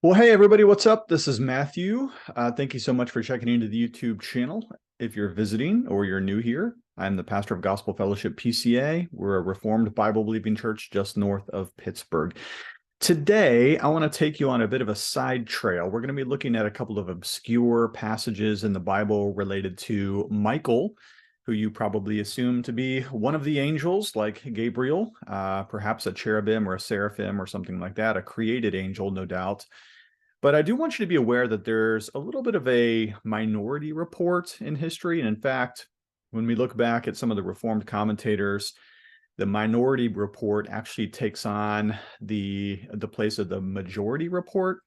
Well, hey, everybody, what's up? This is Matthew. Thank you so much for checking into the YouTube channel. If you're visiting or you're new here, I'm the pastor of Gospel Fellowship PCA. We're a Reformed Bible-believing church just north of Pittsburgh. Today, I want to take you on a bit of a side trail. We're going to be looking at a couple of obscure passages in the Bible related to Michael, who you probably assume to be one of the angels, like Gabriel, perhaps a cherubim or a seraphim or something like that, a created angel, no doubt. But I do want you to be aware that there's a little bit of a minority report in history. And in fact, when we look back at some of the Reformed commentators, the minority report actually takes on the place of the majority report.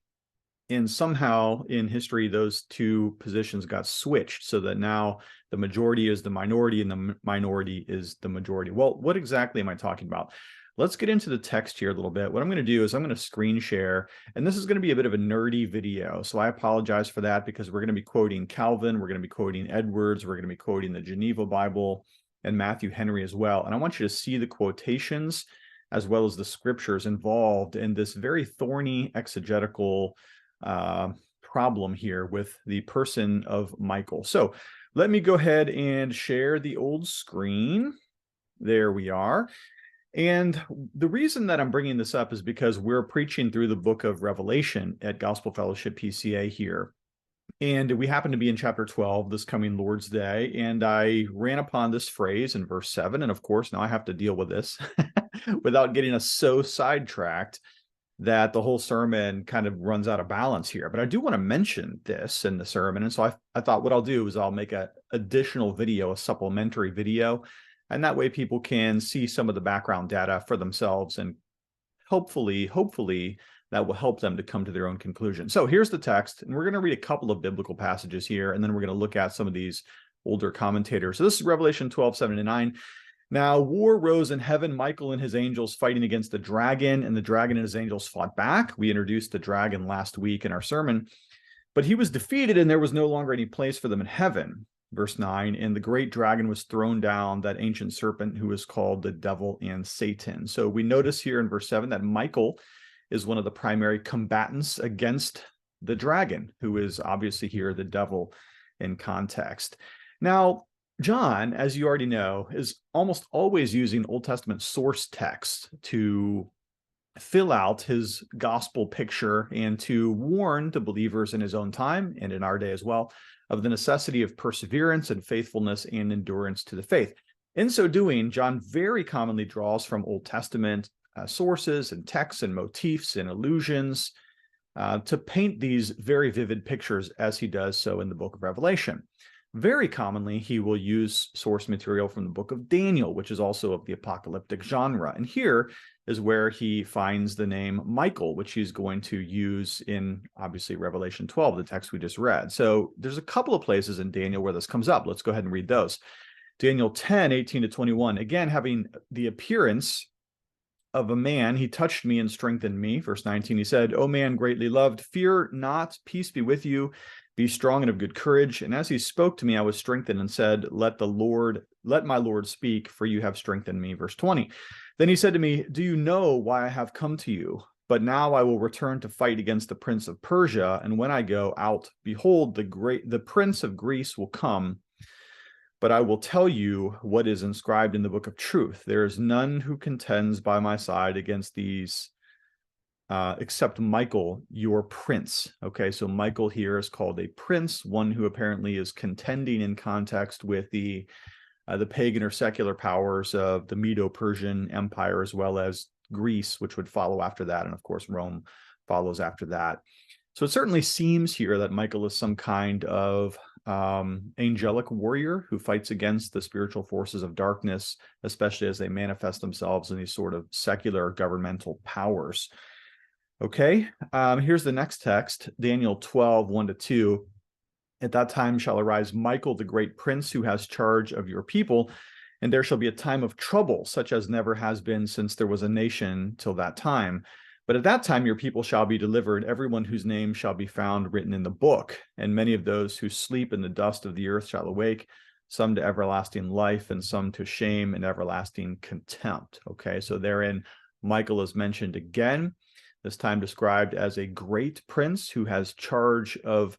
And somehow in history, those two positions got switched so that now the majority is the minority and the minority is the majority. Well, what exactly am I talking about? Let's get into the text here a little bit. What I'm going to do is I'm going to screen share, and this is going to be a bit of a nerdy video. So I apologize for that because we're going to be quoting Calvin, we're going to be quoting Edwards, we're going to be quoting the Geneva Bible and Matthew Henry as well. And I want you to see the quotations as well as the scriptures involved in this very thorny exegetical problem here with the person of Michael. So let me go ahead and share the old screen. There we are. And the reason that I'm bringing this up is because we're preaching through the book of Revelation at Gospel Fellowship PCA here. And we happen to be in chapter 12 this coming Lord's Day. And I ran upon this phrase in verse 7. And of course, now I have to deal with this without getting us so sidetracked that the whole sermon kind of runs out of balance here. But I do want to mention this in the sermon. And so I thought what I'll do is I'll make an additional video, a supplementary video. And that way people can see some of the background data for themselves. And hopefully that will help them to come to their own conclusion. So here's the text. And we're going to read a couple of biblical passages here. And then we're going to look at some of these older commentators. So this is Revelation 12:7-9. Now, war rose in heaven, Michael and his angels fighting against the dragon, and the dragon and his angels fought back. We introduced the dragon last week in our sermon, but he was defeated, and there was no longer any place for them in heaven. Verse 9, and the great dragon was thrown down, that ancient serpent who is called the devil and Satan. So we notice here in verse 7 that Michael is one of the primary combatants against the dragon, who is obviously here the devil in context. Now, John, as you already know, is almost always using Old Testament source text to fill out his gospel picture and to warn the believers in his own time and in our day as well of the necessity of perseverance and faithfulness and endurance to the faith. In so doing, John very commonly draws from Old Testament sources and texts and motifs and allusions to paint these very vivid pictures as he does so in the book of Revelation. Very commonly, he will use source material from the book of Daniel, which is also of the apocalyptic genre. And here is where he finds the name Michael, which he's going to use in, obviously, Revelation 12, the text we just read. So there's a couple of places in Daniel where this comes up. Let's go ahead and read those. Daniel 10:18-21, again, having the appearance of a man, he touched me and strengthened me. Verse 19, he said, O man greatly loved, fear not, peace be with you. Be strong and of good courage. And as he spoke to me, I was strengthened and said, let my Lord speak, for you have strengthened me. Verse 20. Then he said to me, do you know why I have come to you? But now I will return to fight against the prince of Persia. And when I go out, behold, the prince of Greece will come. But I will tell you what is inscribed in the book of truth. There is none who contends by my side against these except Michael, your prince. Okay, so Michael here is called a prince, one who apparently is contending in context with the pagan or secular powers of the Medo-Persian Empire, as well as Greece, which would follow after that. And of course, Rome follows after that. So it certainly seems here that Michael is some kind of angelic warrior who fights against the spiritual forces of darkness, especially as they manifest themselves in these sort of secular governmental powers. Okay, here's the next text, Daniel 12:1-2. At that time shall arise Michael, the great prince, who has charge of your people, and there shall be a time of trouble, such as never has been since there was a nation till that time. But at that time your people shall be delivered, everyone whose name shall be found written in the book. And many of those who sleep in the dust of the earth shall awake, some to everlasting life, and some to shame and everlasting contempt. Okay, so therein Michael is mentioned again. this time described as a great prince who has charge of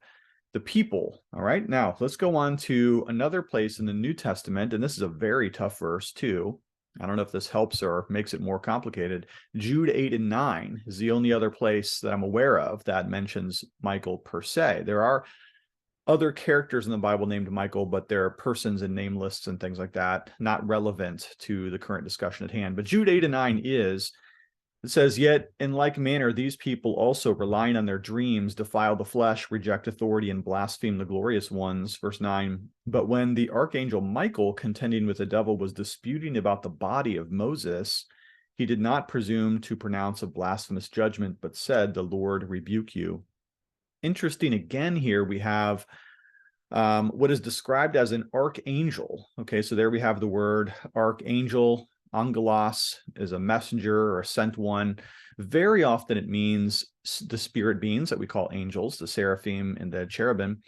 the people. All right, now let's go on to another place in the New Testament, and this is a very tough verse too. I don't know if this helps or makes it more complicated. Jude 8 and 9 is the only other place that I'm aware of that mentions Michael per se. There are other characters in the Bible named Michael, but there are persons and name lists and things like that, not relevant to the current discussion at hand. But Jude 8 and 9 is, it says, "Yet in like manner, these people also, relying on their dreams, defile the flesh, reject authority, and blaspheme the glorious ones." Verse 9, "But when the archangel Michael, contending with the devil, was disputing about the body of Moses, he did not presume to pronounce a blasphemous judgment, but said, 'The Lord rebuke you.'" Interesting again here, we have what is described as an archangel. Okay, so there we have the word archangel. Angelos is a messenger or a sent one. Very often it means the spirit beings that we call angels, the seraphim and the cherubim,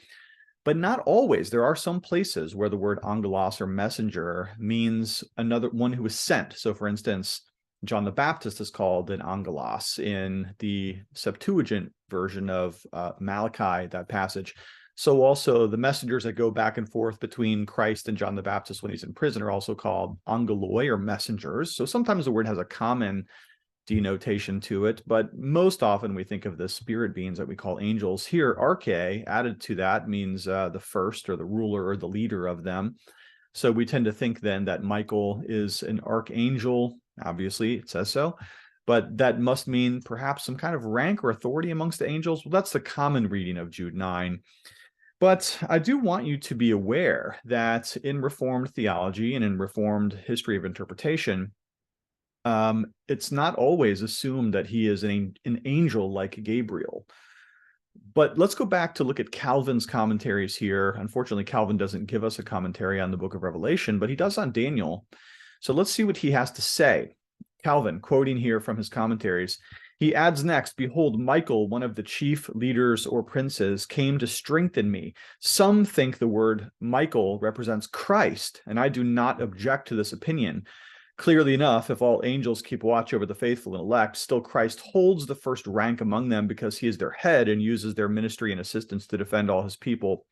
but not always. There are some places where the word angelos or messenger means another one who is sent. So for instance, John the Baptist is called an angelos in the Septuagint version of Malachi, that passage. So also the messengers that go back and forth between Christ and John the Baptist when he's in prison are also called angeloi, or messengers. So sometimes the word has a common denotation to it, but most often we think of the spirit beings that we call angels. Here, arche, added to that, means the first or the ruler or the leader of them. So we tend to think then that Michael is an archangel. Obviously, it says so. But that must mean perhaps some kind of rank or authority amongst the angels. Well, that's the common reading of Jude 9. But I do want you to be aware that in Reformed theology and in Reformed history of interpretation, it's not always assumed that he is an angel like Gabriel. But let's go back to look at Calvin's commentaries here. Unfortunately, Calvin doesn't give us a commentary on the book of Revelation, but he does on Daniel. So let's see what he has to say. Calvin, quoting here from his commentaries, he adds next, "Behold, Michael, one of the chief leaders or princes, came to strengthen me. Some think the word Michael represents Christ, and I do not object to this opinion. Clearly enough, if all angels keep watch over the faithful and elect, still Christ holds the first rank among them because he is their head and uses their ministry and assistance to defend all his people.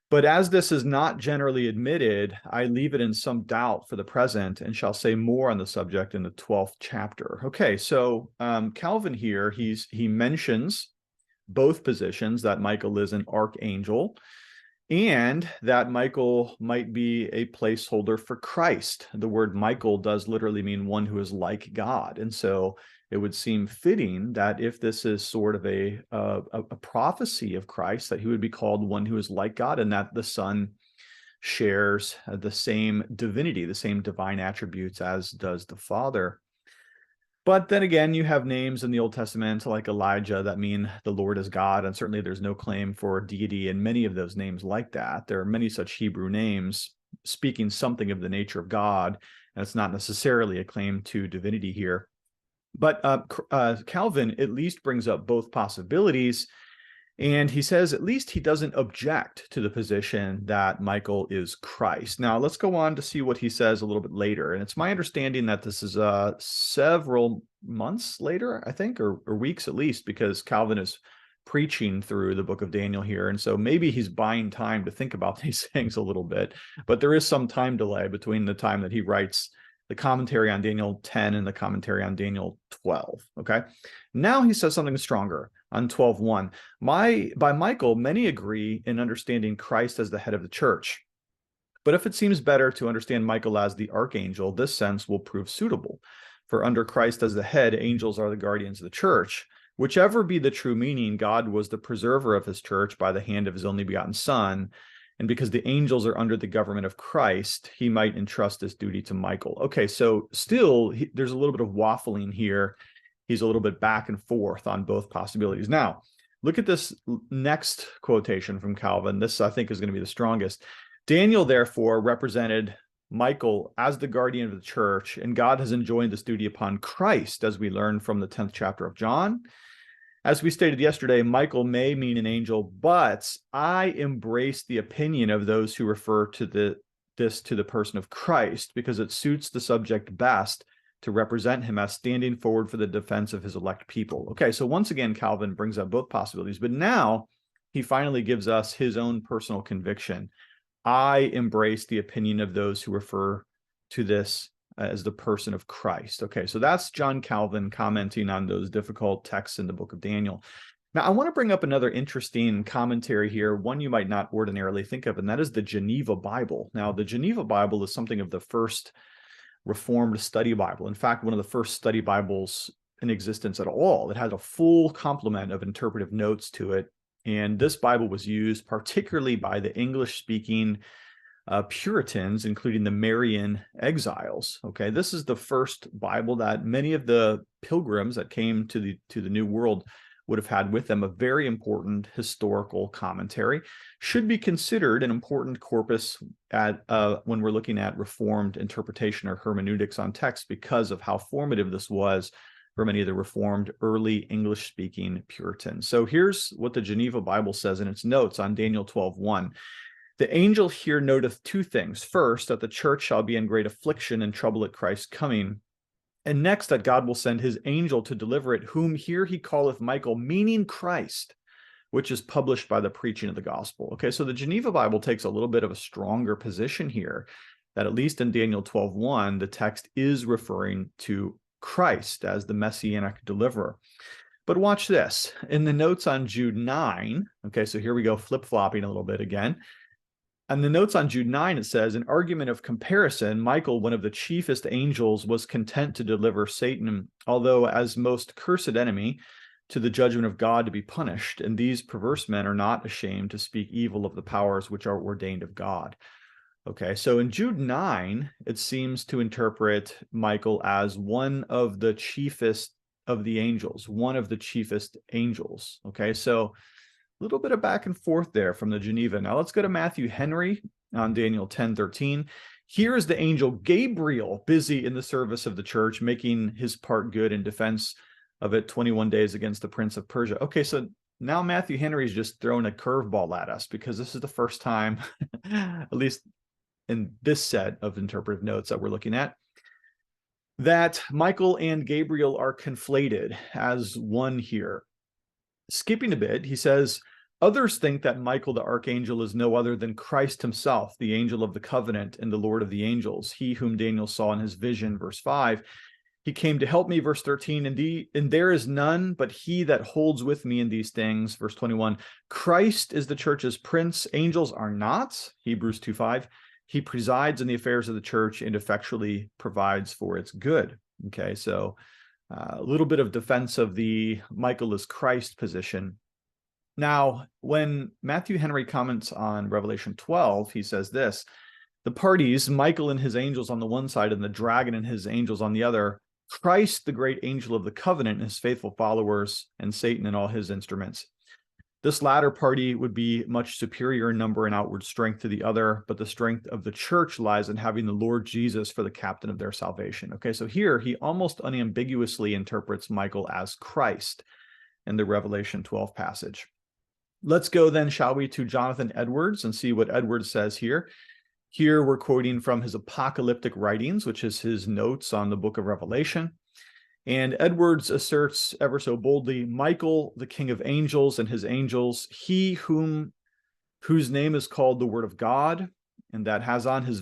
But as this is not generally admitted, I leave it in some doubt for the present and shall say more on the subject in the 12th chapter." Okay, so Calvin here, he mentions both positions, that Michael is an archangel and that Michael might be a placeholder for Christ. The word Michael does literally mean one who is like God. And so it would seem fitting that if this is sort of a prophecy of Christ, that he would be called one who is like God, and that the Son shares the same divinity, the same divine attributes as does the Father. But then again, you have names in the Old Testament like Elijah that mean the Lord is God, and certainly there's no claim for deity in many of those names like that. There are many such Hebrew names speaking something of the nature of God, and it's not necessarily a claim to divinity here. But Calvin at least brings up both possibilities, and he says at least he doesn't object to the position that Michael is Christ. Now, let's go on to see what he says a little bit later. And it's my understanding that this is several months later, I think, or weeks at least, because Calvin is preaching through the book of Daniel here. And so maybe he's buying time to think about these things a little bit. But there is some time delay between the time that he writes the commentary on Daniel 10 and the commentary on Daniel 12. Okay. Now he says something stronger on 12:1. By Michael, many agree in understanding Christ as the head of the church. But if it seems better to understand Michael as the archangel, this sense will prove suitable. For under Christ as the head, angels are the guardians of the church. Whichever be the true meaning, God was the preserver of his church by the hand of his only begotten Son. And because the angels are under the government of Christ, he might entrust this duty to Michael. Okay, so still, there's a little bit of waffling here. He's a little bit back and forth on both possibilities. Now, look at this next quotation from Calvin. This, I think, is going to be the strongest. "Daniel, therefore, represented Michael as the guardian of the church, and God has enjoined this duty upon Christ, as we learn from the 10th chapter of John. As we stated yesterday, Michael may mean an angel, but I embrace the opinion of those who refer to this to the person of Christ, because it suits the subject best to represent him as standing forward for the defense of his elect people. Okay, so once again, Calvin brings up both possibilities, but now he finally gives us his own personal conviction. I embrace the opinion of those who refer to this as the person of Christ. Okay, so that's John Calvin commenting on those difficult texts in the book of Daniel. Now, I want to bring up another interesting commentary here, one you might not ordinarily think of, and that is the Geneva Bible. Now, the Geneva Bible is something of the first Reformed study Bible. In fact, one of the first study Bibles in existence at all. It had a full complement of interpretive notes to it. And this Bible was used particularly by the English-speaking Puritans, including the Marian exiles. Okay, this is the first Bible that many of the pilgrims that came to the New World would have had with them. A very important historical commentary. Should be considered an important corpus when we're looking at Reformed interpretation or hermeneutics on text, because of how formative this was for many of the Reformed early English-speaking Puritans. So here's what the Geneva Bible says in its notes on Daniel 12:1. The angel here noteth two things. First, that the church shall be in great affliction and trouble at Christ's coming. And next, that God will send his angel to deliver it, whom here he calleth Michael, meaning Christ, which is published by the preaching of the gospel. Okay, so the Geneva Bible takes a little bit of a stronger position here, that at least in Daniel 12:1, the text is referring to Christ as the messianic deliverer. But watch this. In the notes on Jude 9, okay, so here we go, flip-flopping a little bit again. On the notes on Jude 9, it says, an argument of comparison, Michael, one of the chiefest angels, was content to deliver Satan, although as most cursed enemy, to the judgment of God to be punished. And these perverse men are not ashamed to speak evil of the powers which are ordained of God. Okay, so in Jude 9, it seems to interpret Michael as one of the chiefest of the angels, one of the chiefest angels. Okay, so a little bit of back and forth there from the Geneva. Now let's go to Matthew Henry on Daniel 10:13. Here is the angel Gabriel busy in the service of the church, making his part good in defense of it 21 days against the prince of Persia. Okay, so now Matthew Henry's just throwing a curveball at us, because this is the first time, at least in this set of interpretive notes that we're looking at, that Michael and Gabriel are conflated as one here. Skipping a bit, he says, others think that Michael the archangel is no other than Christ himself, the angel of the covenant and the Lord of the angels, he whom Daniel saw in his vision, verse 5. He came to help me, verse 13, and there is none but he that holds with me in these things, verse 21. Christ is the church's prince, angels are not, Hebrews 2:5. He presides in the affairs of the church and effectually provides for its good. Okay, so a little bit of defense of the Michael is Christ position. Now, when Matthew Henry comments on Revelation 12, he says this, the parties, Michael and his angels on the one side and the dragon and his angels on the other, Christ, the great angel of the covenant, and his faithful followers, and Satan and all his instruments. This latter party would be much superior in number and outward strength to the other, but the strength of the church lies in having the Lord Jesus for the captain of their salvation. Okay, so here he almost unambiguously interprets Michael as Christ in the Revelation 12 passage. Let's go then, shall we, to Jonathan Edwards and see what Edwards says here. Here we're quoting from his Apocalyptic writings, which is his notes on the book of Revelation. And Edwards asserts ever so boldly, Michael, the king of angels and his angels, he whose name is called the Word of God, and that has on his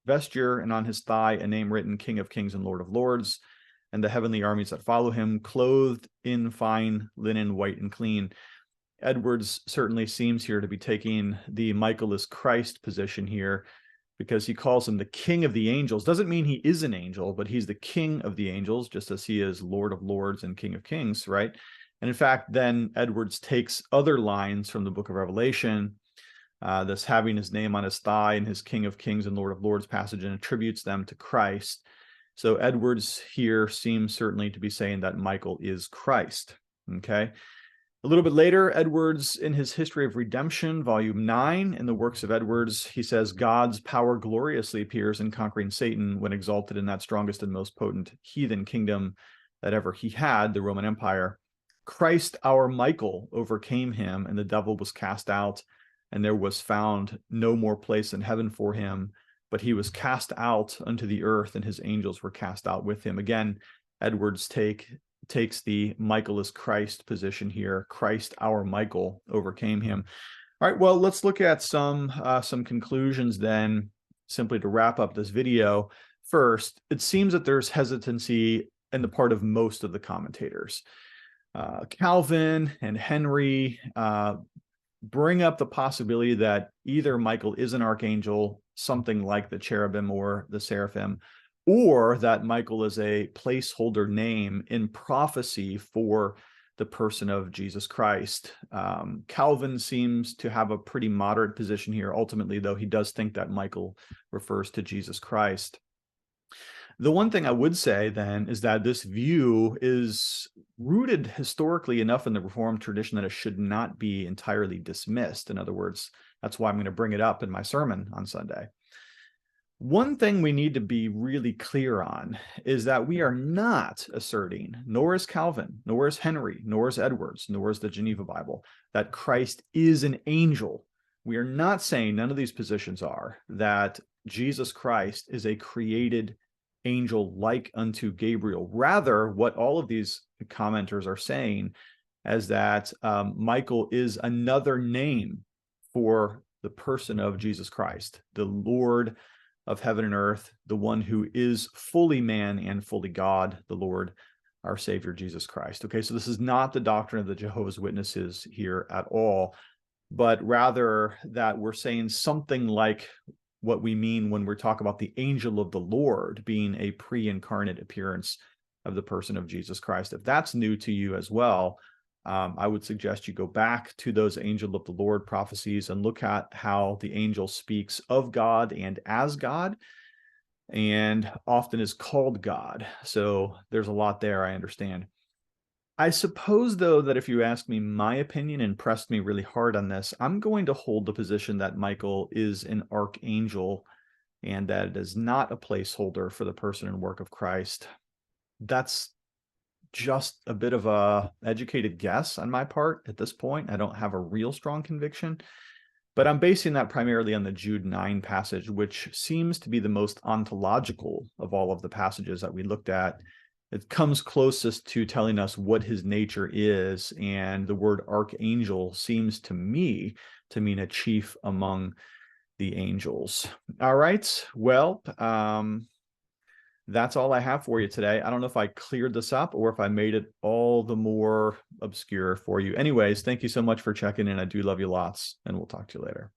vesture and on his thigh a name written, King of kings and Lord of lords, and the heavenly armies that follow him, clothed in fine linen, white and clean. Edwards certainly seems here to be taking the Michael is Christ position here, because he calls him the king of the angels. Doesn't mean he is an angel, but he's the king of the angels, just as he is Lord of lords and King of kings, right? And in fact, then Edwards takes other lines from the book of Revelation, this having his name on his thigh and his King of kings and Lord of lords passage, and attributes them to Christ. So Edwards here seems certainly to be saying that Michael is Christ, okay? A little bit later, Edwards, in his History of Redemption, Volume 9, in the works of Edwards, he says, God's power gloriously appears in conquering Satan when exalted in that strongest and most potent heathen kingdom that ever he had, the Roman Empire. Christ, our Michael, overcame him, and the devil was cast out, and there was found no more place in heaven for him. but he was cast out unto the earth, and his angels were cast out with him. Again, Edwards takes the Michael is Christ position here. Christ, our Michael, overcame him. All right, well, let's look at some conclusions then, simply to wrap up this video. First, it seems that there's hesitancy in the part of most of the commentators. Calvin and Henry bring up the possibility that either Michael is an archangel, something like the cherubim or the seraphim, or that Michael is a placeholder name in prophecy for the person of Jesus Christ. Calvin seems to have a pretty moderate position here. Ultimately, though, he does think that Michael refers to Jesus Christ. The one thing I would say then is that this view is rooted historically enough in the Reformed tradition that it should not be entirely dismissed. In other words, that's why I'm going to bring it up in my sermon on Sunday. One thing we need to be really clear on is that we are not asserting, nor is Calvin, nor is Henry, nor is Edwards, nor is the Geneva Bible, that Christ is an angel. We are not saying, none of these positions are, that Jesus Christ is a created angel like unto Gabriel. Rather, what all of these commenters are saying is that Michael is another name for the person of Jesus Christ, the Lord of heaven and earth, the one who is fully man and fully God, the Lord, our Savior, Jesus Christ. Okay, so this is not the doctrine of the Jehovah's Witnesses here at all, but rather that we're saying something like what we mean when we talk about the angel of the Lord being a pre-incarnate appearance of the person of Jesus Christ. If that's new to you as well, I would suggest you go back to those angel of the Lord prophecies and look at how the angel speaks of God and as God, and often is called God. So there's a lot there, I understand. I suppose, though, that if you ask me my opinion and pressed me really hard on this, I'm going to hold the position that Michael is an archangel and that it is not a placeholder for the person and work of Christ. That's just a bit of a educated guess on my part at this point. I don't have a real strong conviction, but I'm basing that primarily on the Jude 9 passage, which seems to be the most ontological of all of the passages that we looked at. It comes closest to telling us what his nature is, and the word archangel seems to me to mean a chief among the angels. All right, well, that's all I have for you today. I don't know if I cleared this up or if I made it all the more obscure for you. Anyways, thank you so much for checking in. I do love you lots, and we'll talk to you later.